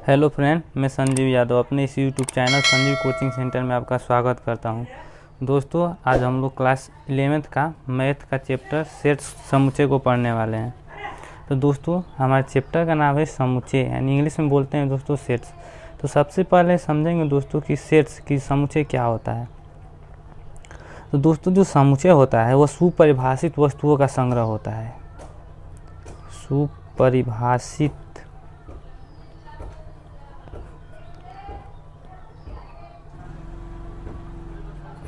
Hello friend, मैं संजीव यादव अपने इस YouTube channel Sanjeev coaching centre में आपका स्वागत करता हूं। दोस्तों, आज हम लोग क्लास 11th का मैथ का चैप्टर सेट्स समुच्चय को पढ़ने वाले हैं। तो दोस्तों, हमारे चैप्टर का नाम है समुच्चय, यानी इंग्लिश में बोलते हैं दोस्तों सेट्स। तो सबसे पहले समझेंगे दोस्तों कि सेट्स की समुच्चय क्या होता है। तो दोस्तों, जो समुच्चय होता है वह सुपरिभाषित वस्तुओं का संग्रह होता है। सुपरिभाषित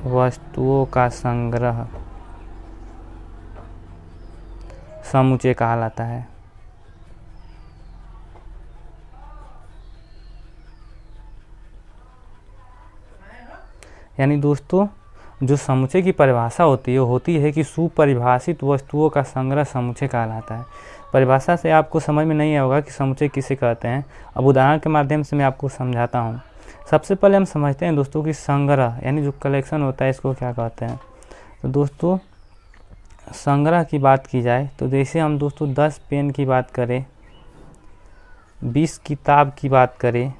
वस्तुओं का संग्रह समुच्चय कहलाता है। यानी दोस्तों, जो समुच्चय की परिभाषा होती है कि सुपरिभाषित वस्तुओं का संग्रह समुच्चय कहलाता है। परिभाषा से आपको समझ में नहीं आएगा कि समुच्चय किसे कहते हैं। अब उदाहरण के माध्यम से मैं आपको समझाता हूँ। सबसे पहले हम समझते हैं दोस्तों कि संग्रह यानी जो कलेक्शन होता है इसको क्या कहते हैं। तो दोस्तों, संग्रह की बात की जाए तो जैसे हम दोस्तों 10 पेन की बात करें, 20 किताब की बात करें,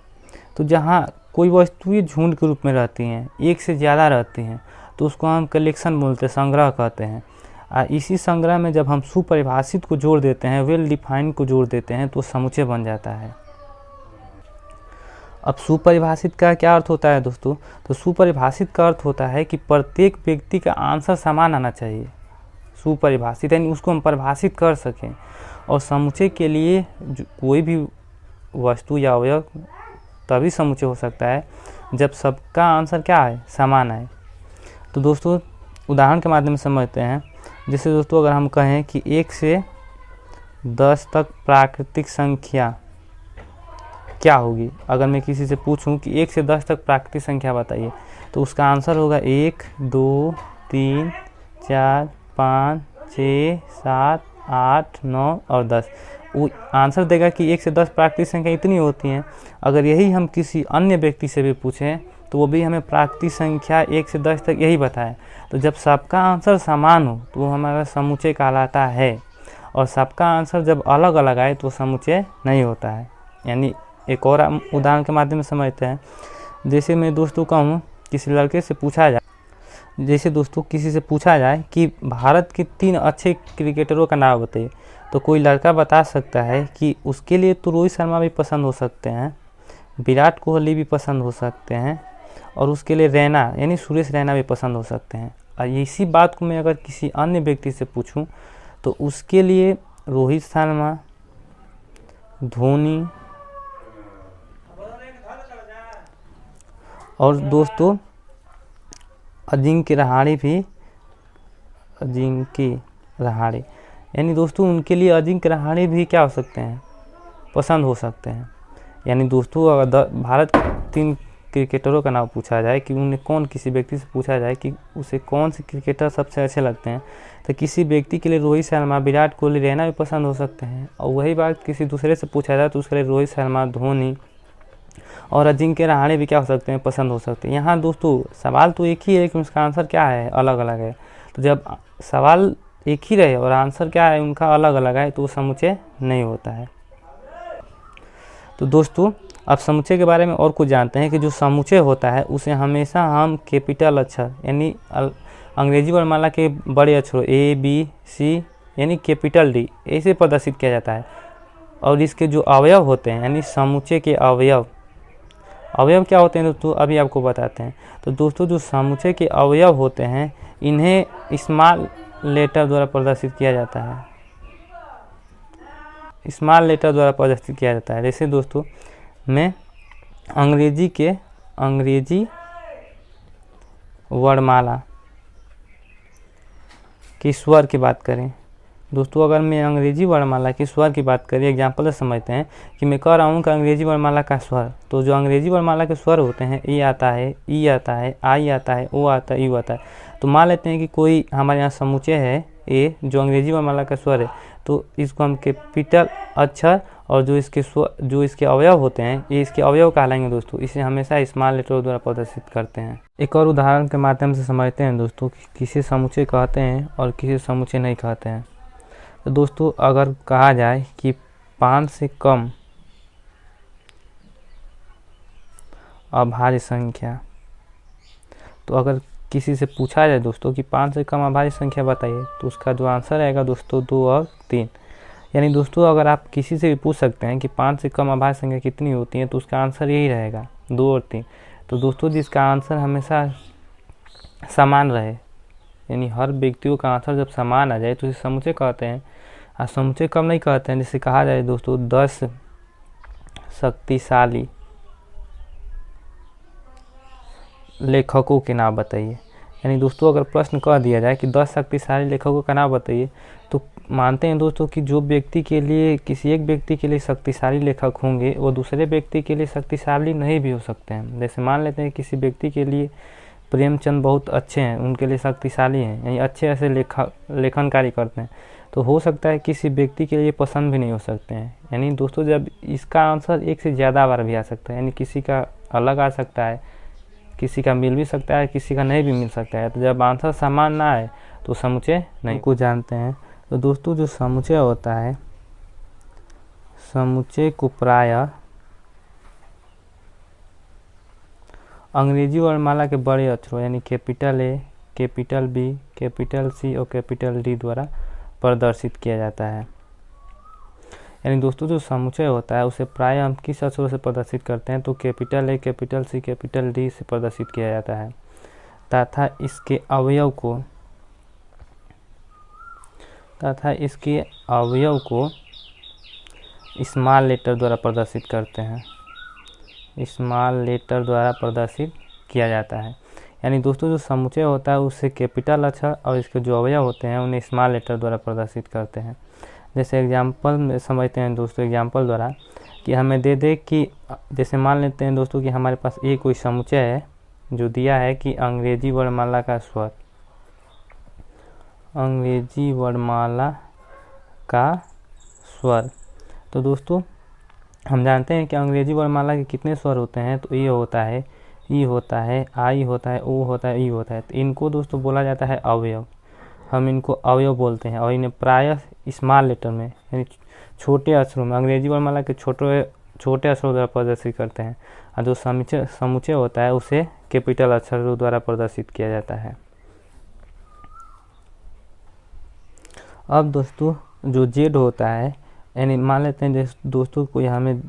तो जहाँ कोई वस्तुएं झुंड के रूप में रहती हैं, एक से ज़्यादा रहती हैं, तो उसको हम कलेक्शन बोलते हैं, संग्रह कहते हैं। इसी संग्रह में जब हम सुपरिभाषित को जोड़ देते हैं, वेल डिफाइंड को जोड़ देते हैं, तो समुच्चय बन जाता है। अब सुपरिभाषित का क्या अर्थ होता है दोस्तों? तो सुपरिभाषित का अर्थ होता है कि प्रत्येक व्यक्ति का आंसर समान आना चाहिए। सुपरिभाषित यानी उसको हम परिभाषित कर सकें। और समुच्चय के लिए कोई भी वस्तु या अवयव तभी समुच्चय हो सकता है जब सबका आंसर क्या है, समान है। तो दोस्तों, उदाहरण के माध्यम से समझते हैं। जैसे दोस्तों, अगर हम कहें कि 1 से 10 तक प्राकृतिक संख्या क्या होगी, अगर मैं किसी से पूछूं कि 1 से 10 तक प्राकृतिक संख्या बताइए, तो उसका आंसर होगा 1, 2, 3, 4, 5, 6, 7, 8, 9 और 10। वो आंसर देगा कि 1 से 10 प्राकृतिक संख्या इतनी होती हैं। अगर यही हम किसी अन्य व्यक्ति से भी पूछें तो वो भी हमें प्राकृतिक संख्या 1 से 10 तक यही बताए। तो जब सबका आंसर समान हो तो वो हमारा समुच्चय कहलाता है। और सबका आंसर जब अलग अलग आए तो समुच्चय नहीं होता है। यानी एक और उदाहरण के माध्यम से समझते हैं। जैसे मैं दोस्तों कहूँ किसी लड़के से पूछा जाए, जैसे दोस्तों किसी से पूछा जाए कि भारत के 3 अच्छे क्रिकेटरों का नाम बताइए, तो कोई लड़का बता सकता है कि उसके लिए तो रोहित शर्मा भी पसंद हो सकते हैं, विराट कोहली भी पसंद हो सकते हैं, और उसके लिए रैना यानी सुरेश रैना भी पसंद हो सकते हैं। और इसी बात को मैं अगर किसी अन्य व्यक्ति से पूछूं तो उसके लिए रोहित शर्मा, धोनी और दोस्तों अजिंक्य रहाणे यानी दोस्तों उनके लिए अजिंक्य रहाणे भी क्या हो सकते हैं, पसंद हो सकते हैं। यानी दोस्तों, अगर भारत के 3 क्रिकेटरों का नाम पूछा जाए कि उन्हें किसी व्यक्ति से पूछा जाए कि उसे कौन से क्रिकेटर सबसे अच्छे लगते हैं, तो किसी व्यक्ति के लिए रोहित शर्मा, विराट कोहली, रैना भी पसंद हो सकते हैं। और वही बात किसी दूसरे से पूछा जाए तो उसके लिए रोहित शर्मा, धोनी और अजिंक्य रहाणे भी क्या हो सकते हैं, पसंद हो सकते हैं। यहाँ दोस्तों सवाल तो एक ही है लेकिन उसका आंसर क्या है, अलग अलग है। तो जब सवाल एक ही रहे और आंसर क्या है उनका अलग अलग है तो वो समुच्चय नहीं होता है। तो दोस्तों, अब समुच्चय के बारे में और कुछ जानते हैं कि जो समुच्चय होता है उसे हमेशा हम कैपिटल अक्षर यानी अंग्रेजी वर्णमाला के बड़े अक्षरों ABC यानी कैपिटल D ऐसे प्रदर्शित किया जाता है। और इसके जो अवयव होते हैं यानी समुच्चय के अवयव क्या होते हैं दोस्तों, अभी आपको बताते हैं। तो दोस्तों, जो समुच्चय के अवयव होते हैं इन्हें स्मॉल लेटर द्वारा प्रदर्शित किया जाता है। स्मॉल लेटर द्वारा प्रदर्शित किया जाता है। जैसे दोस्तों, मैं अंग्रेजी वर्णमाला की स्वर की बात करें दोस्तों, अगर मैं अंग्रेजी वर्णमाला के स्वर की बात करें, एग्जाम्पल से समझते हैं कि मैं कह रहा हूँ कि अंग्रेजी वर्णमाला का स्वर, तो जो अंग्रेजी वर्णमाला के स्वर होते हैं ए आता है, ई आता है, आई आता है, ओ आता है, यू आता है। तो मान लेते हैं कि कोई हमारे यहाँ समुच्चय है ए जो अंग्रेजी वर्णमाला का स्वर है, तो इसको हम कैपिटल अक्षर और जो इसके अवयव होते हैं ये इसके अवयव कहलाएंगे दोस्तों। इसे हमेशा स्मॉल लेटर द्वारा प्रदर्शित करते हैं। एक और उदाहरण के माध्यम से समझते हैं दोस्तों कि किसे समुच्चय कहते हैं और किसे समुच्चय नहीं कहते हैं। तो दोस्तों, अगर कहा जाए कि 5 से कम अभाज्य संख्या। तो अगर किसी से पूछा जाए दोस्तों कि 5 से कम अभाज्य संख्या बताइए, तो उसका जो आंसर आएगा दोस्तों 2 और 3। यानी दोस्तों अगर आप किसी से भी पूछ सकते हैं कि 5 से कम अभाज्य संख्या कितनी होती है, तो उसका आंसर यही रहेगा 2 और 3। तो दोस्तों जिसका आंसर हमेशा समान रहे, यानी हर व्यक्तियों का आंसर जब समान आ जाए तो इसे समुच्चय कहते हैं। और समुच्चय कम नहीं कहते हैं, जैसे कहा जाए दोस्तों 10 शक्तिशाली लेखकों के नाम बताइए। यानी दोस्तों अगर प्रश्न कह दिया जाए कि 10 शक्तिशाली लेखकों का नाम बताइए, तो मानते हैं दोस्तों कि जो व्यक्ति के लिए, किसी एक व्यक्ति के लिए शक्तिशाली लेखक होंगे, वो दूसरे व्यक्ति के लिए शक्तिशाली नहीं भी हो सकते हैं। जैसे मान लेते हैं किसी व्यक्ति के लिए प्रेमचंद बहुत अच्छे हैं, उनके लिए शक्तिशाली हैं, यानी अच्छे ऐसे लेखन कार्य करते हैं, तो हो सकता है किसी व्यक्ति के लिए पसंद भी नहीं हो सकते हैं। यानी दोस्तों जब इसका आंसर एक से ज़्यादा बार भी आ सकता है, यानी किसी का अलग आ सकता है, किसी का मिल भी सकता है, किसी का नहीं भी मिल सकता है। तो जब आंसर समान ना आए तो समुच्चय नहीं को जानते हैं। तो दोस्तों जो समुच्चय होता है, समुच्चय को प्रायः अंग्रेजी वर्णमाला के बड़े अक्षरों यानी capital A, capital B, capital C और कैपिटल D द्वारा प्रदर्शित किया जाता है। यानी दोस्तों जो समुच्चय होता है उसे प्रायः हम किस अक्षरों से प्रदर्शित करते हैं, तो capital A, capital C, capital D से प्रदर्शित किया जाता है तथा इसके अवयव को स्मॉल लेटर द्वारा प्रदर्शित करते हैं, स्मॉल लेटर द्वारा प्रदर्शित किया जाता है। यानी दोस्तों जो समुच्चय होता है उससे कैपिटल अक्षर और इसके जो अवयव होते हैं उन्हें स्मॉल लेटर द्वारा प्रदर्शित करते हैं। जैसे एग्जाम्पल में समझते हैं दोस्तों, एग्जाम्पल द्वारा कि हमें दे दे कि जैसे मान लेते हैं दोस्तों कि हमारे पास एक कोई समुच्चय है जो दिया है कि अंग्रेजी वर्णमाला का स्वर, अंग्रेजी वर्णमाला का स्वर। तो दोस्तों हम जानते हैं कि अंग्रेजी वर्णमाला के कितने स्वर होते हैं, तो ए होता है, ई होता है, आई होता है, ओ होता है, ई होता है। तो इनको दोस्तों बोला जाता है अवयव, हम इनको अवयव बोलते हैं। और इन्हें प्रायः स्मॉल लेटर में यानी छोटे अक्षरों में, अंग्रेजी वर्णमाला के छोटे अक्षरों द्वारा प्रदर्शित करते हैं। और जो समुच्चय होता है उसे कैपिटल अक्षरों द्वारा प्रदर्शित किया जाता है। अब दोस्तों जो जेड होता है, यानी मान लेते हैं दोस्तों कोई हमें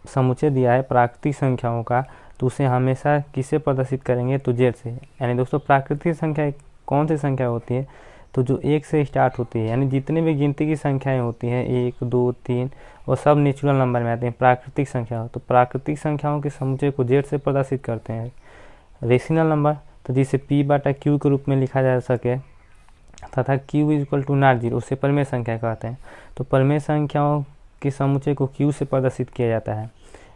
समुच्चय दिया है प्राकृतिक संख्याओं का, तो उसे हमेशा किससे प्रदर्शित करेंगे, तो जेड से। यानी दोस्तों प्राकृतिक संख्या कौन सी संख्या होती है, तो जो 1 से स्टार्ट होती है, यानी जितने भी गिनती की संख्याएं होती हैं 1, 2, 3 वो सब नेचुरल नंबर में आते हैं, प्राकृतिक संख्या। तो प्राकृतिक संख्याओं के समुच्चय को जेड से प्रदर्शित करते हैं। रेशनल नंबर, तो जिसे P/Q के रूप में लिखा जा सके, तथा Q = नॉट 0 उसे परिमेय संख्या कहते हैं। तो परिमेय संख्याओं के समुच्चय को Q से प्रदर्शित किया जाता है।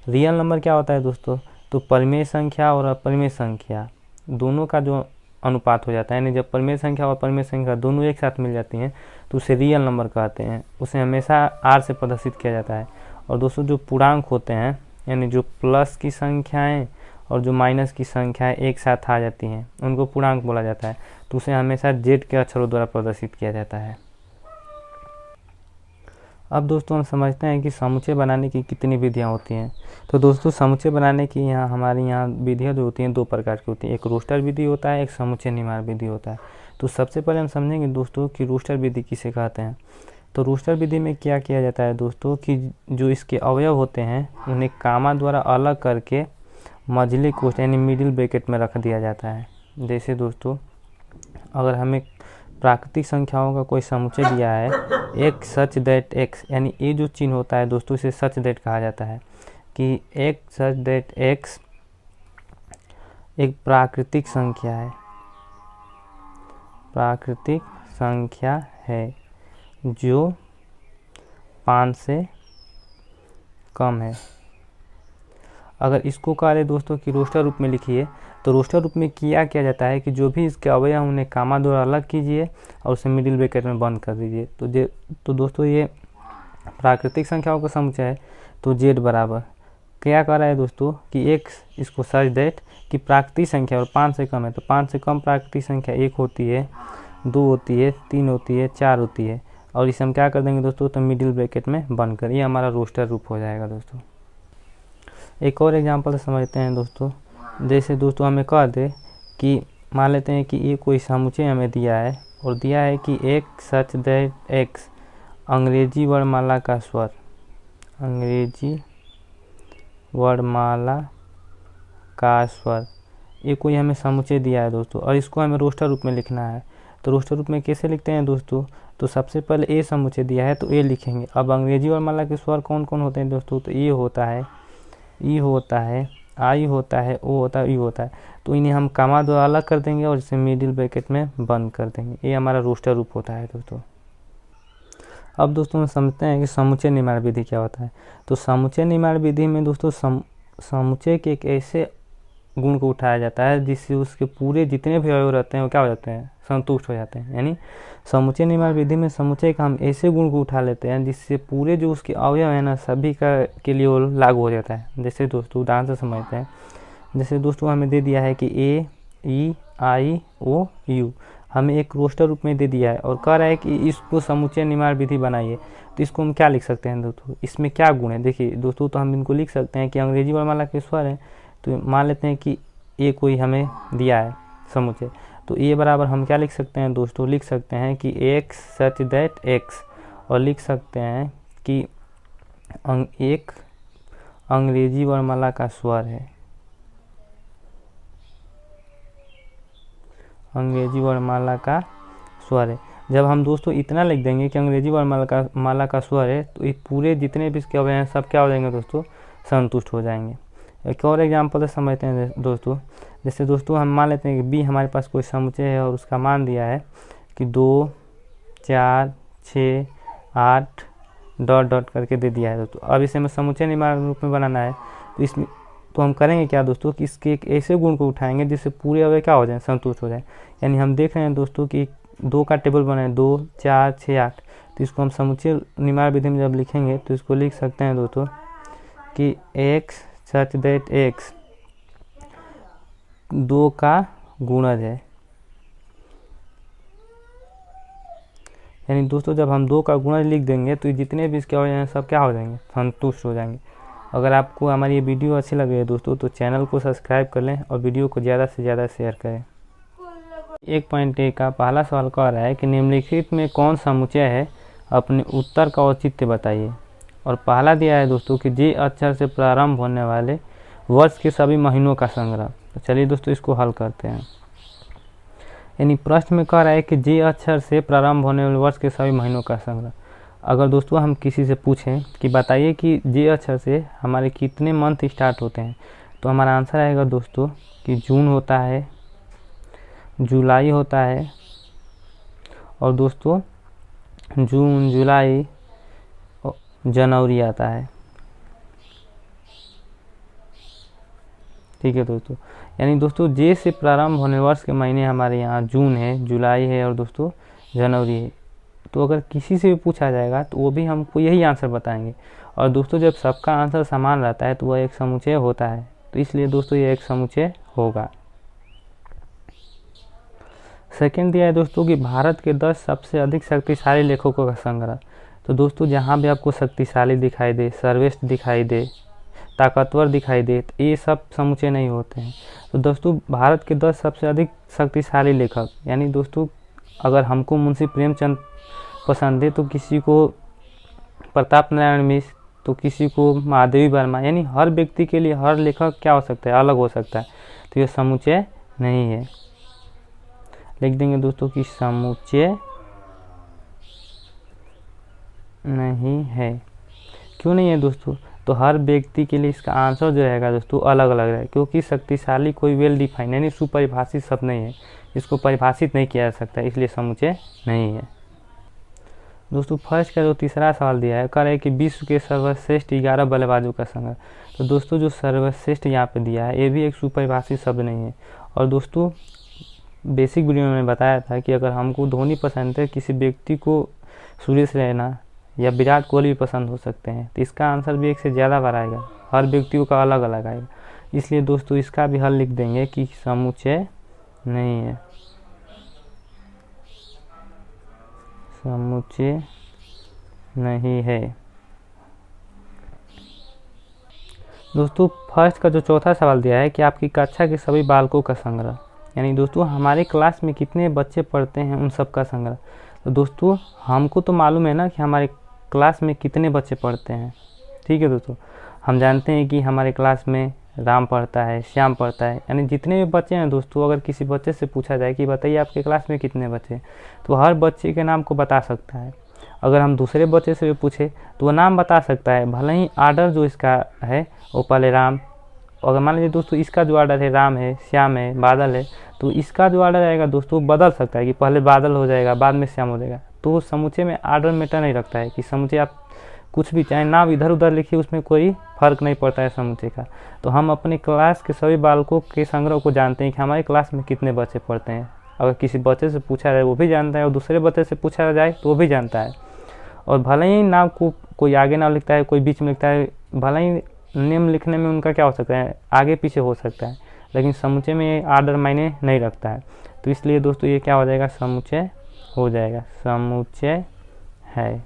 रियल नंबर क्या होता है दोस्तों, तो परिमेय संख्या और अपरिमेय संख्या दोनों का जो अनुपात हो जाता है, यानी जब परिमेय संख्या और अपरिमेय संख्या दोनों एक साथ मिल जाती हैं तो उसे रियल नंबर कहते हैं। उसे हमेशा R से प्रदर्शित किया जाता है। और दोस्तों जो पूर्णांक होते हैं, यानी जो प्लस की संख्याएं और जो माइनस की संख्याएं एक साथ आ जाती हैं उनको पूर्णांक बोला जाता है, तो उसे हमेशा जेड के अक्षरों द्वारा प्रदर्शित किया जाता है। अब दोस्तों हम समझते हैं कि समुच्चय बनाने की कितनी विधियां होती हैं। तो दोस्तों समुच्चय बनाने की हमारी यहाँ विधियां जो होती हैं 2 प्रकार की होती हैं, एक रोस्टर विधि होता है, एक समुच्चय निर्माण विधि होता है। तो सबसे पहले हम समझेंगे दोस्तों कि रोस्टर विधि किसे कहते हैं। तो रोस्टर विधि में क्या किया जाता है दोस्तों कि जो इसके अवयव होते हैं उन्हें कामा द्वारा अलग करके मझले कोष्ठ यानी मिडिल ब्रैकेट में रख दिया जाता है। जैसे दोस्तों अगर हमें प्राकृतिक संख्याओं का कोई समुच्चय दिया है, एक सच दैट एक्स, यानी ये जो चिन्ह होता है दोस्तों इसे सच दैट कहा जाता है कि एक सच दैट एक्स एक प्राकृतिक संख्या है, प्राकृतिक संख्या है जो 5 से कम है। अगर इसको कह रहे दोस्तों कि रोस्टर रूप में लिखिए, तो रोस्टर रूप में किया जाता है कि जो भी इसके अवयव उन्हें कामा द्वारा अलग कीजिए और उसे मिडिल ब्रैकेट में बंद कर दीजिए। तो दोस्तों ये प्राकृतिक संख्याओं का समुच्चय है। तो जेड बराबर क्या कर रहा है दोस्तों कि एक इसको सच दैट कि प्राकृतिक संख्या और 5 से कम है, तो 5 से कम प्राकृतिक संख्या 1 होती है, 2 होती है, 3 होती है, 4 होती है, और इसे हम क्या कर देंगे दोस्तों, तो मिडिल ब्रैकेट में बंद कर, ये हमारा रोस्टर रूप हो जाएगा दोस्तों। एक और एग्जांपल समझते हैं दोस्तों जैसे दोस्तों हमें कह दे कि मान लेते हैं कि ये कोई समुच्चय हमें दिया है और दिया है कि एक सच दैट एक्स अंग्रेजी वर्णमाला का स्वर, अंग्रेजी वर्णमाला का स्वर, ये कोई हमें समुच्चय दिया है दोस्तों और इसको हमें रोस्टर रूप में लिखना है। तो रोस्टर रूप में कैसे लिखते हैं दोस्तों? तो सबसे पहले ए समुच्चय दिया है तो ए लिखेंगे। अब अंग्रेजी वर्णमाला के स्वर कौन कौन होते हैं दोस्तों? तो ए होता है, ई होता है, आई होता है, ओ होता है, यू होता है। तो इन्हें हम कॉमा द्वारा अलग कर देंगे और इसे मिडिल ब्रैकेट में बंद कर देंगे। ये हमारा रोस्टर रूप होता है दोस्तों। अब दोस्तों हम समझते हैं कि समुच्चय निर्माण विधि क्या होता है। तो समुच्चय निर्माण विधि में दोस्तों समुच्चय के एक ऐसे गुण को उठाया जाता है जिससे उसके पूरे जितने भी अवयव रहते हैं वो क्या हो जाते हैं? संतुष्ट हो जाते हैं। यानी समुच्चय निर्माण विधि में समुच्चय का हम ऐसे गुण को उठा लेते हैं जिससे पूरे जो उसके अवयव है ना सभी का के लिए वो लागू हो जाता है। जैसे दोस्तों उदाहरण से समझते हैं। जैसे दोस्तों हमें दे दिया है कि ए, ई, आई, ओ, यू हमें एक रोस्टर रूप में दे दिया है और कह रहा है कि इसको समुच्चय निर्माण विधि बनाइए। तो इसको हम क्या लिख सकते हैं दोस्तों? इसमें क्या गुण है देखिए दोस्तों। तो हम इनको लिख सकते हैं कि अंग्रेजी वर्णमाला के स्वर है। तो मान लेते हैं कि ए कोई हमें दिया है समुच्चय, तो ए बराबर हम क्या लिख सकते हैं दोस्तों? लिख सकते हैं कि एक्स सच दैट एक्स, और लिख सकते हैं कि एक अंग्रेजी वर्णमाला का स्वर है, अंग्रेजी वर्णमाला का स्वर है। जब हम दोस्तों इतना लिख देंगे कि अंग्रेजी वर्णमाला का स्वर है तो ये पूरे जितने भी इसके अवयव हैं सब क्या हो जाएंगे दोस्तों? संतुष्ट हो जाएंगे। एक और एग्जाम्पल समझते हैं दोस्तों। जैसे दोस्तों हम मान लेते हैं कि बी हमारे पास कोई समुच्चय है और उसका मान दिया है कि 2, 4, 6, 8 डॉट डॉट करके दे दिया है दोस्तों। अब इसे हमें समुच्चय निर्माण रूप में बनाना है तो इसमें तो हम करेंगे क्या दोस्तों कि इसके एक ऐसे गुण को उठाएंगे जिससे पूरे अवयव क्या हो जाए? संतुष्ट हो जाए। यानी हम देख रहे हैं दोस्तों कि 2 का टेबल बना है 2, 4, 6, 8। तो इसको हम समुच्चय निर्माण विधि में जब लिखेंगे तो इसको लिख सकते हैं दोस्तों कि एक्स सच दैट एक्स 2 का गुणज है। यानी दोस्तों जब हम 2 का गुणज लिख देंगे तो जितने भी इसके अवयव हैं सब क्या हो जाएंगे? संतुष्ट हो जाएंगे। अगर आपको हमारी ये वीडियो अच्छी लगी है दोस्तों तो चैनल को सब्सक्राइब कर लें और वीडियो को ज़्यादा से ज़्यादा शेयर करें। 1.1 का पहला सवाल कह रहा है कि निम्नलिखित में कौन समुच्चय है, अपने उत्तर का औचित्य बताइए। और पहला दिया है दोस्तों कि जे अक्षर से प्रारंभ होने वाले वर्ष के सभी महीनों का संग्रह। तो चलिए दोस्तों इसको हल करते हैं। यानी प्रश्न में कह रहा है कि जे अक्षर से प्रारंभ होने वाले वर्ष के सभी महीनों का संग्रह। अगर दोस्तों हम किसी से पूछें कि बताइए कि जे अक्षर से हमारे कितने मंथ स्टार्ट होते हैं, तो हमारा आंसर आएगा दोस्तों कि जून होता है, जुलाई होता है, और दोस्तों जून, जुलाई, जनवरी आता है। ठीक है दोस्तों। यानी दोस्तों जे से प्रारंभ होने वर्ष के महीने हमारे यहाँ जून है, जुलाई है और दोस्तों जनवरी है। तो अगर किसी से भी पूछा जाएगा तो वो भी हमको यही आंसर बताएंगे। और दोस्तों जब सबका आंसर समान रहता है तो वह एक समुच्चय होता है। तो इसलिए दोस्तों ये एक समुच्चय होगा। सेकंड दिया है दोस्तों कि भारत के 10 सबसे अधिक शक्तिशाली लेखकों का संग्रह। तो दोस्तों जहाँ भी आपको शक्तिशाली दिखाई दे, सर्वश्रेष्ठ दिखाई दे, ताकतवर दिखाई दे, तो ये सब समुच्चय नहीं होते हैं। तो दोस्तों भारत के 10 सबसे अधिक शक्तिशाली लेखक, यानी दोस्तों अगर हमको मुंशी प्रेमचंद पसंद है तो किसी को प्रताप नारायण मिश्र, तो किसी को महादेवी वर्मा। यानी हर व्यक्ति के लिए हर लेखक क्या हो सकता है? अलग हो सकता है। तो यह समुच्चय नहीं है। लिख देंगे दोस्तों कि समुच्चय नहीं है। क्यों नहीं है दोस्तों? तो हर व्यक्ति के लिए इसका आंसर जो रहेगा दोस्तों अलग अलग रहेगा, क्योंकि शक्तिशाली कोई वेल डिफाइन यानी सुपरिभाषित शब्द नहीं है, इसको परिभाषित नहीं किया जा सकता, इसलिए समुच्चय नहीं है। दोस्तों फर्स्ट का जो तीसरा सवाल दिया है, कह रहा है कि विश्व के सर्वश्रेष्ठ 11 बल्लेबाजों का संग्रह। तो दोस्तों जो सर्वश्रेष्ठ यहाँ पे दिया है ये भी एक सुपरिभाषित शब्द नहीं है। और दोस्तों बेसिक वीडियो में बताया था कि अगर हमको धोनी पसंद है, किसी व्यक्ति को सुरेश रैना या विराट कोहली भी पसंद हो सकते हैं, तो इसका आंसर भी एक से ज़्यादा बार आएगा, हर व्यक्तियों का अलग अलग आएगा। इसलिए दोस्तों इसका भी हल लिख देंगे कि समुच्चय नहीं है, समुच्चय नहीं है। दोस्तों फर्स्ट का जो चौथा सवाल दिया है कि आपकी कक्षा के सभी बालकों का संग्रह, यानी दोस्तों हमारे क्लास में कितने बच्चे पढ़ते हैं उन सब का संग्रह। तो दोस्तों हमको तो मालूम है ना कि हमारे क्लास में कितने बच्चे पढ़ते हैं, ठीक है दोस्तों। हम जानते हैं कि हमारे क्लास में राम पढ़ता है, श्याम पढ़ता है, यानी जितने भी बच्चे हैं दोस्तों, अगर किसी बच्चे से पूछा जाए कि बताइए आपके क्लास में कितने बच्चे, तो हर बच्चे के नाम को बता सकता है। अगर हम दूसरे बच्चे से भी पूछे तो वो नाम बता सकता है, भले ही आर्डर जो इसका है वो पहले राम, अगर मान लीजिए दोस्तों इसका जो आर्डर है राम है, श्याम है, बादल है, तो इसका जो आर्डर आएगा दोस्तों बदल सकता है कि पहले बादल हो जाएगा बाद में श्याम हो जाएगा। तो समूचे में आर्डर मैटर नहीं रखता है कि समूचे आप कुछ भी चाहे नाम इधर उधर लिखिए, उसमें कोई फर्क नहीं पड़ता है समूचे का। तो हम अपने क्लास के सभी बालकों के संग्रह को जानते हैं कि हमारे क्लास में कितने बच्चे पढ़ते हैं। अगर किसी बच्चे से पूछा जाए वो भी जानता है, और दूसरे बच्चे से पूछा जाए तो वो भी जानता है। और भले ही नाम को कोई आगे नाम लिखता है, कोई बीच में लिखता है, भले ही नेम लिखने में उनका क्या हो सकता है, आगे पीछे हो सकता है, लेकिन समुच्चय में आर्डर मायने नहीं रखता है। तो इसलिए दोस्तों ये क्या हो जाएगा, समुच्चय हो जाएगा, समुच्चय है।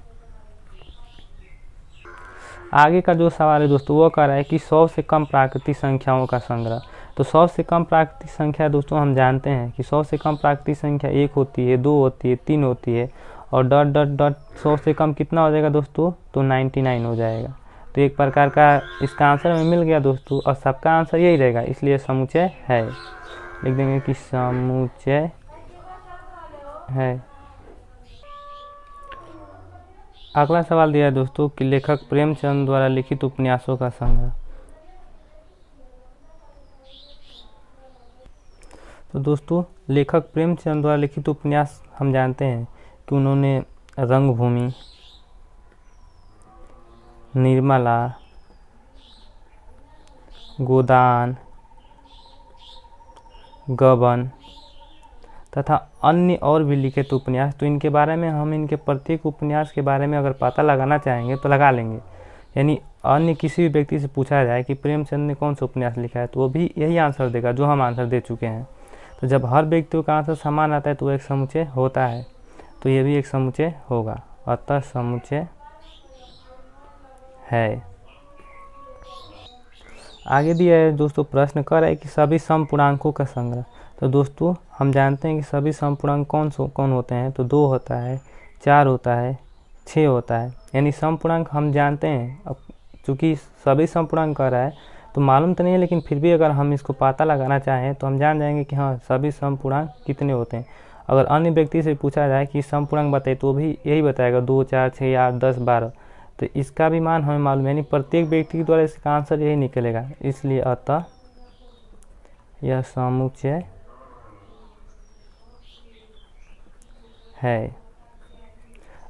आगे का जो सवाल है दोस्तों वो कह रहा है कि 100 से कम प्राकृतिक संख्याओं का संग्रह। तो 100 से कम प्राकृतिक संख्या दोस्तों हम जानते हैं कि 100 से कम प्राकृतिक संख्या 1 होती है, 2 होती है, 3 होती है, और डॉट डॉट डॉट 100 से कम कितना हो जाएगा दोस्तों, तो 99 हो जाएगा। तो एक प्रकार का इसका आंसर हमें मिल गया दोस्तों, और सबका आंसर यही रहेगा, इसलिए समुच्चय है। लिख देंगे कि समुच्चय है। अगला सवाल दिया है दोस्तों कि लेखक प्रेमचंद द्वारा लिखित उपन्यासों का संग्रह। तो दोस्तों लेखक प्रेमचंद द्वारा लिखित उपन्यास हम जानते हैं कि उन्होंने रंगभूमि, निर्मला, गोदान, गबन तथा अन्य और भी लिखित उपन्यास। तो इनके बारे में हम इनके प्रत्येक उपन्यास के बारे में अगर पता लगाना चाहेंगे तो लगा लेंगे। यानी अन्य किसी भी व्यक्ति से पूछा जाए कि प्रेमचंद ने कौन सा उपन्यास लिखा है, तो वो भी यही आंसर देगा जो हम आंसर दे चुके हैं। तो जब हर व्यक्तियों का आंसर समान आता है तो वो एक समुच्चय होता है, तो ये भी एक समुच्चय होगा, अतः समुच्चय है। आगे दिया है दोस्तों प्रश्न कर रहा है कि सभी समपूर्णांकों का संग्रह। तो दोस्तों हम जानते हैं कि सभी समपूर्णांक कौन होते हैं, तो 2 होता है, 4 होता है, 6 होता है। यानी समपूर्णांक हम जानते हैं। अब चूँकि सभी समपूर्णांक कर रहा है तो मालूम तो नहीं है, लेकिन फिर भी अगर हम इसको पता लगाना चाहें तो हम जान जाएंगे कि हाँ सभी समपूर्णांक कितने होते हैं। अगर अन्य व्यक्ति से पूछा जाए कि समपूर्णांक बताइए तो भी यही बताएगा 2, 4, 6, 8, 10, 12। तो इसका भी मान हमें मालूम है, यानी प्रत्येक व्यक्ति के द्वारा इसका आंसर यही निकलेगा, इसलिए अतः यह समुच्चय है।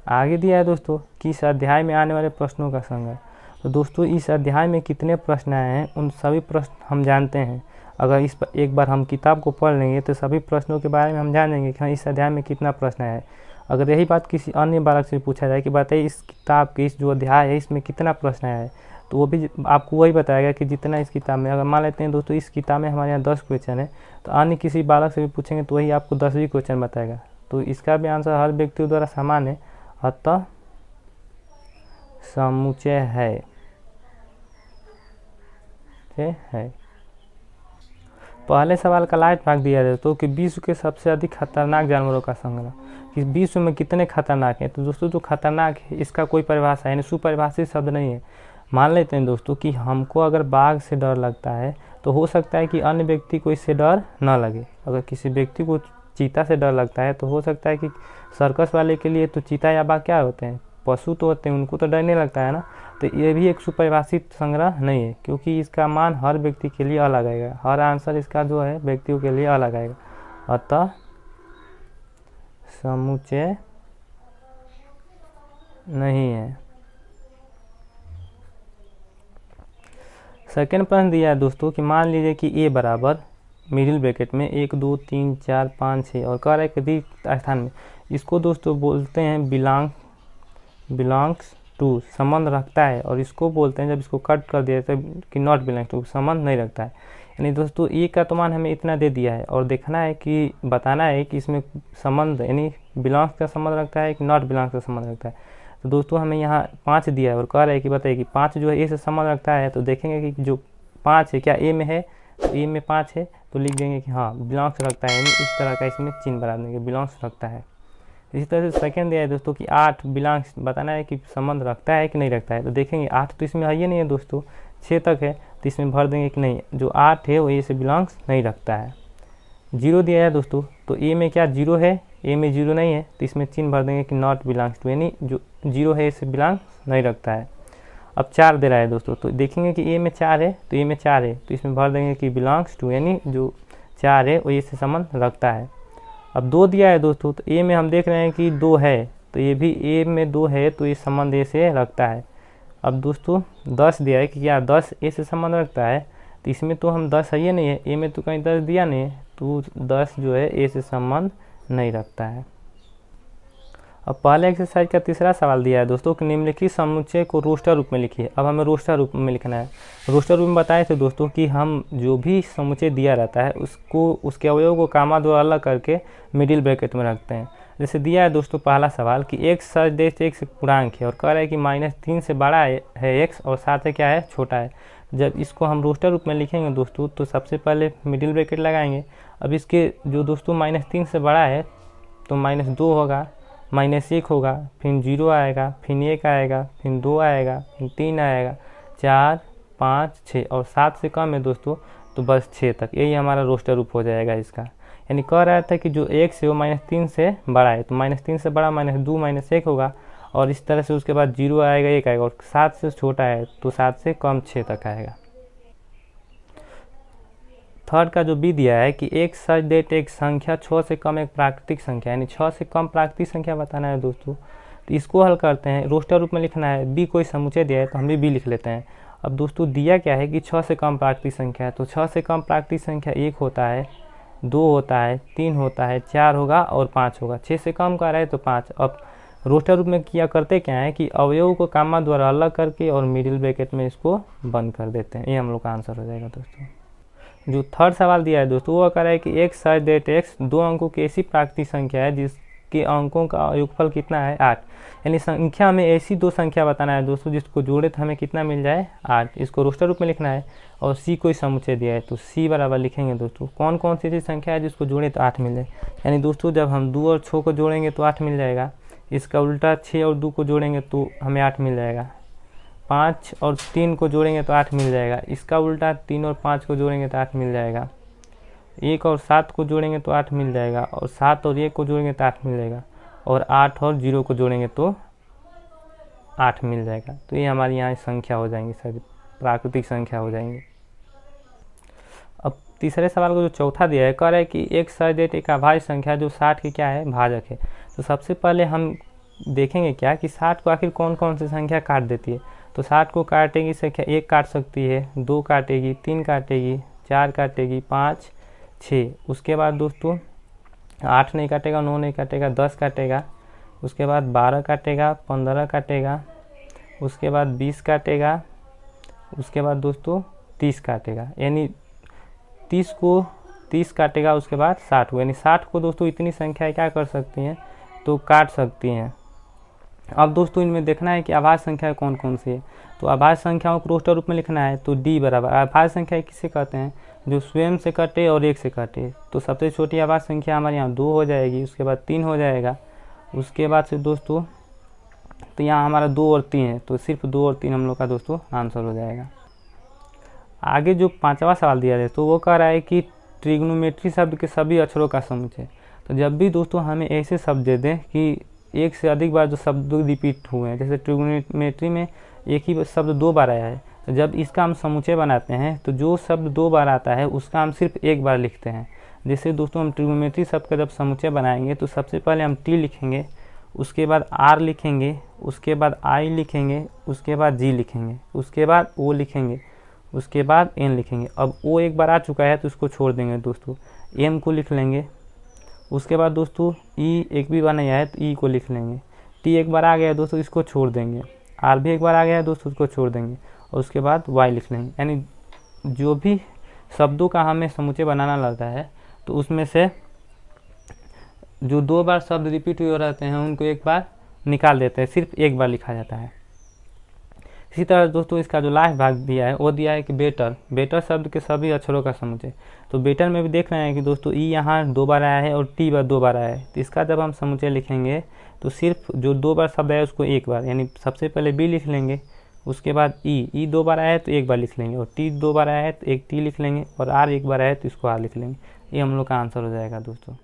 आगे दिया है दोस्तों कि इस अध्याय में आने वाले प्रश्नों का संग्रह। तो दोस्तों इस अध्याय में कितने प्रश्न आए हैं उन सभी प्रश्न हम जानते हैं। अगर इस पर एक बार हम किताब को पढ़ लेंगे तो सभी प्रश्नों के बारे में हम जान लेंगे कि हाँ इस अध्याय में कितना प्रश्न है। अगर यही बात किसी अन्य बालक से पूछा जाए कि बताइए इस किताब के इस जो अध्याय है इसमें कितना प्रश्न है, तो वो भी आपको वही बताएगा कि जितना इस किताब में। अगर मान लेते हैं दोस्तों इस किताब में हमारे यहाँ 10 क्वेश्चन है, तो अन्य किसी बालक से भी पूछेंगे तो वही आपको 10 भी क्वेश्चन बताएगा। तो इसका भी आंसर हर व्यक्ति द्वारा समान है, अतः समुच्चय है। पहले सवाल का लाइट भाग दिया जाए तो कि विश्व के सबसे अधिक खतरनाक जानवरों का संग्रह, कि विश्व में कितने खतरनाक हैं। तो दोस्तों जो खतरनाक है इसका कोई परिभाषा यानी सुपरिभाषित शब्द नहीं है। मान लेते हैं दोस्तों कि हमको अगर बाघ से डर लगता है तो हो सकता है कि अन्य व्यक्ति को इससे डर न लगे। अगर किसी व्यक्ति को चीता से डर लगता है तो हो सकता है कि सर्कस वाले के लिए तो चीता या बाघ क्या होते हैं, पशु तो होते हैं, उनको तो डर नहीं लगता है ना। तो ये भी एक सुपरिभाषित संग्रह नहीं है, क्योंकि इसका मान हर व्यक्ति के लिए अलग आएगा, हर आंसर इसका जो है व्यक्तियों के लिए अलग आएगा, अतः समुच्चय नहीं है। सेकेंड प्रश्न दिया है दोस्तों कि मान लीजिए कि ए बराबर मिडिल ब्रैकेट में 1, 2, 3, 4, 5, 6 और कह रहा है कि रिक्त स्थान में, इसको दोस्तों बोलते हैं बिलोंग्स टू, संबंध रखता है। और इसको बोलते हैं जब इसको कट कर दिया तो कि नॉट बिलोंग्स टू, संबंध नहीं रखता है। यानी दोस्तों ए का तो मान हमें इतना दे दिया है और देखना है कि बताना है कि इसमें संबंध यानी बिलोंग्स का संबंध रखता है कि नॉट बिलोंग्स का संबंध रखता है। तो दोस्तों हमें यहाँ 5 दिया है और कह रहा है कि बताइए कि 5 जो है ए से संबंध रखता है। तो देखेंगे कि जो 5 है, क्या ए में है? तो ए में 5 है तो लिख देंगे कि हाँ बिलोंग्स रखता है, यानी इस तरह का इसमें चिन्ह बना देंगे, बिलोंग्स रखता है। इसी तरह से सेकंड दिया है दोस्तों कि 8 बिलोंग्स, बताना है कि संबंध रखता है कि नहीं रखता है। तो देखेंगे 8 तो इसमें है ही नहीं है दोस्तों, 6 तक है, तो इसमें भर देंगे कि नहीं, जो 8 है वो ए से बिलोंग्स नहीं रखता है। 0 दिया है दोस्तों, तो ए में क्या 0 है? ए में 0 नहीं है, तो इसमें चिन्ह भर देंगे कि नॉट बिलोंग्स टू, यानी जो 0 है इसे बिलोंग्स नहीं रखता है। अब 4 दे रहा है दोस्तों, तो देखेंगे कि ए में 4 है, तो ए में 4 है तो इसमें भर देंगे कि बिलोंग्स टू, यानी जो 4 है वो ए से संबंध रखता है। अब 2 दिया है दोस्तों, तो ए में हम देख रहे हैं कि 2 है, तो ये भी ए में 2 है तो ये संबंध ए से रखता है। अब दोस्तों 10 दिया है कि क्या 10 ए से संबंध रखता है, तो इसमें तो हम 10 है ही नहीं है, ए में तो कहीं 10 दिया नहीं है, तो 10 जो है ए से संबंध नहीं रखता है। अब पहले एक्सरसाइज का तीसरा सवाल दिया है दोस्तों कि निम्नलिखित समुच्चय को रोस्टर रूप में लिखिए। अब हमें रोस्टर रूप में लिखना है। रोस्टर रूप में बताए थे दोस्तों कि हम जो भी समुच्चय दिया रहता है उसको, उसके अवयव को कामा द्वारा अलग करके मिडिल ब्रैकेट में रखते हैं। जैसे दिया है दोस्तों पहला सवाल कि x सदिश x पूर्णांक है और कह रहा है कि -3 से बड़ा है x और 7 से क्या है छोटा है। जब इसको हम रोस्टर रूप में लिखेंगे दोस्तों तो सबसे पहले मिडिल ब्रैकेट लगाएंगे। अब इसके जो दोस्तों -3 से बड़ा है तो -2 होगा, -1 होगा, फिर 0 आएगा, फिर 1 आएगा, फिर 2 आएगा, फिर 3 आएगा, 4, 5, 6 और 7 से कम है दोस्तों तो बस 6 तक। यही हमारा रोस्टर रूप हो जाएगा इसका। यानी कह रहा था कि जो x है वो -3 से बड़ा है, तो -3 से बड़ा -2 -1 होगा और इस तरह से उसके बाद 0 आएगा, 1 आएगा और 7 से छोटा है तो 7 से कम 6 तक आएगा। थर्ड का जो बी दिया है कि एक सच डेट एक संख्या 6 से कम एक प्राकृतिक संख्या, यानी 6 से कम प्राकृतिक संख्या बताना है दोस्तों। तो इसको हल करते हैं, रोस्टर रूप में लिखना है। बी कोई समुच्चय दिया है तो हम भी बी लिख लेते हैं। अब दोस्तों दिया क्या है कि 6 से कम प्राकृतिक संख्या है, तो 6 से कम प्राकृतिक संख्या 1 होता है, 2 होता है, 3 होता है, 4 होगा और 5 होगा। 6 से कम का रहे तो 5। अब रोस्टर रूप में किया करते क्या है कि अवयव को कामा द्वारा अलग करके और मिडिल ब्रैकेट में इसको बंद कर देते हैं। ये हम लोग का आंसर हो जाएगा दोस्तों। जो थर्ड सवाल दिया है दोस्तों वो कह रहा है कि एक सच डेट एक्स 2 अंकों की ऐसी प्राकृतिक संख्या है जिसके अंकों का योगफल कितना है 8। यानी संख्या में ऐसी 2 संख्या बताना है दोस्तों जिसको जोड़े तो हमें कितना मिल जाए 8। इसको रोस्टर रूप में लिखना है और सी कोई समुच्चय दिया है तो सी बराबर लिखेंगे दोस्तों कौन कौन सी ऐसी संख्या है जिसको जोड़े तो 8 मिल जाए। यानी दोस्तों जब हम 2 और 6 को जोड़ेंगे तो 8 मिल जाएगा। इसका उल्टा 6 और 2 को जोड़ेंगे तो हमें 8 मिल जाएगा। 5 और 3 को जोड़ेंगे तो 8 मिल जाएगा। इसका उल्टा 3 और 5 को जोड़ेंगे तो 8 मिल जाएगा। 1 और 7 को जोड़ेंगे तो 8 मिल जाएगा और 7 और 1 को जोड़ेंगे तो 8 मिल जाएगा और 8 और 0 को जोड़ेंगे तो 8 मिल जाएगा। तो ये हमारी यहाँ संख्या हो जाएंगी, सभी प्राकृतिक संख्या हो जाएंगी। अब तीसरे सवाल को जो चौथा दिया है कह रहा है कि एक सच एक अभाज्य संख्या जो 60 की क्या है भाजक है। तो सबसे पहले हम देखेंगे क्या कि 60 को आखिर कौन कौन सी संख्या काट देती है। तो 60 को काटेगी संख्या 1 काट सकती है, 2 काटेगी, 3 काटेगी, 4 काटेगी, 5, 6। उसके बाद दोस्तों 8 नहीं काटेगा, 9 नहीं काटेगा, 10 काटेगा। उसके बाद 12 काटेगा, 15 काटेगा, उसके बाद 20 काटेगा, उसके बाद दोस्तों 30 काटेगा। यानी 30 को 30 काटेगा, उसके बाद 60 को, यानी 60 को दोस्तों इतनी संख्या क्या कर सकती हैं तो काट सकती हैं। अब दोस्तों इनमें देखना है कि अभाज्य संख्या कौन कौन सी है। तो अभाज्य संख्याओं को रोस्टर रूप में लिखना है। तो डी बराबर अभाज्य संख्या किसे कहते हैं जो स्वयं से कटे और 1 से कटे। तो सबसे छोटी अभाज्य संख्या हमारे यहाँ 2 हो जाएगी, उसके बाद 3 हो जाएगा। उसके बाद से दोस्तों तो यहाँ हमारा 2 और 3 है तो सिर्फ 2 और 3 हम लोग का दोस्तों आंसर हो जाएगा। आगे जो 5वां सवाल दिया है तो वो कह रहा है कि ट्रिग्नोमेट्री शब्द के सभी अक्षरों का समुच्चय। तो जब भी दोस्तों हमें ऐसे शब्द दे दें कि एक से अधिक बार जो शब्द रिपीट हुए हैं, जैसे ट्रिग्नोमेट्री में एक ही शब्द 2 बार आया है, तो जब इसका हम समुच्चय बनाते हैं तो जो शब्द 2 बार आता है उसका हम सिर्फ 1 बार लिखते हैं। जैसे दोस्तों हम ट्रिग्नोमेट्री शब्द का जब समुच्चय बनाएंगे तो सबसे पहले हम टी लिखेंगे, उसके बाद आर लिखेंगे, उसके बाद आई लिखेंगे, उसके बाद जी लिखेंगे, उसके बाद ओ लिखेंगे, उसके बाद एन लिखेंगे। अब ओ एक बार आ चुका है तो उसको छोड़ देंगे दोस्तों, एम को लिख लेंगे। उसके बाद दोस्तों ई एक भी बार नहीं आया तो ई को लिख लेंगे। टी एक बार आ गया दोस्तों इसको छोड़ देंगे। आर भी एक बार आ गया है दोस्तों उसको छोड़ देंगे और उसके बाद वाई लिख लेंगे। यानी जो भी शब्दों का हमें समुच्चय बनाना लगता है तो उसमें से जो 2 बार शब्द रिपीट हुए रहते हैं उनको एक बार निकाल देते हैं, सिर्फ 1 बार लिखा जाता है। इसी तरह दोस्तों इसका जो लास्ट भाग दिया है वो दिया है कि बेटर, बेटर शब्द के सभी अक्षरों का समुच्चय। तो बेटर में भी देख रहे हैं कि दोस्तों ई यहाँ 2 बार आया है और टी 2 बार आया है। तो इसका जब हम समुच्चय लिखेंगे तो सिर्फ जो 2 बार शब्द है उसको 1 बार, यानी सबसे पहले बी लिख लेंगे, उसके बाद ई 2 बार आया है तो 1 बार लिख लेंगे, और टी 2 बार आया है तो एक टी लिख लेंगे, और आर 1 बार आया है तो इसको आर लिख लेंगे। ये हम लोग का आंसर हो जाएगा दोस्तों।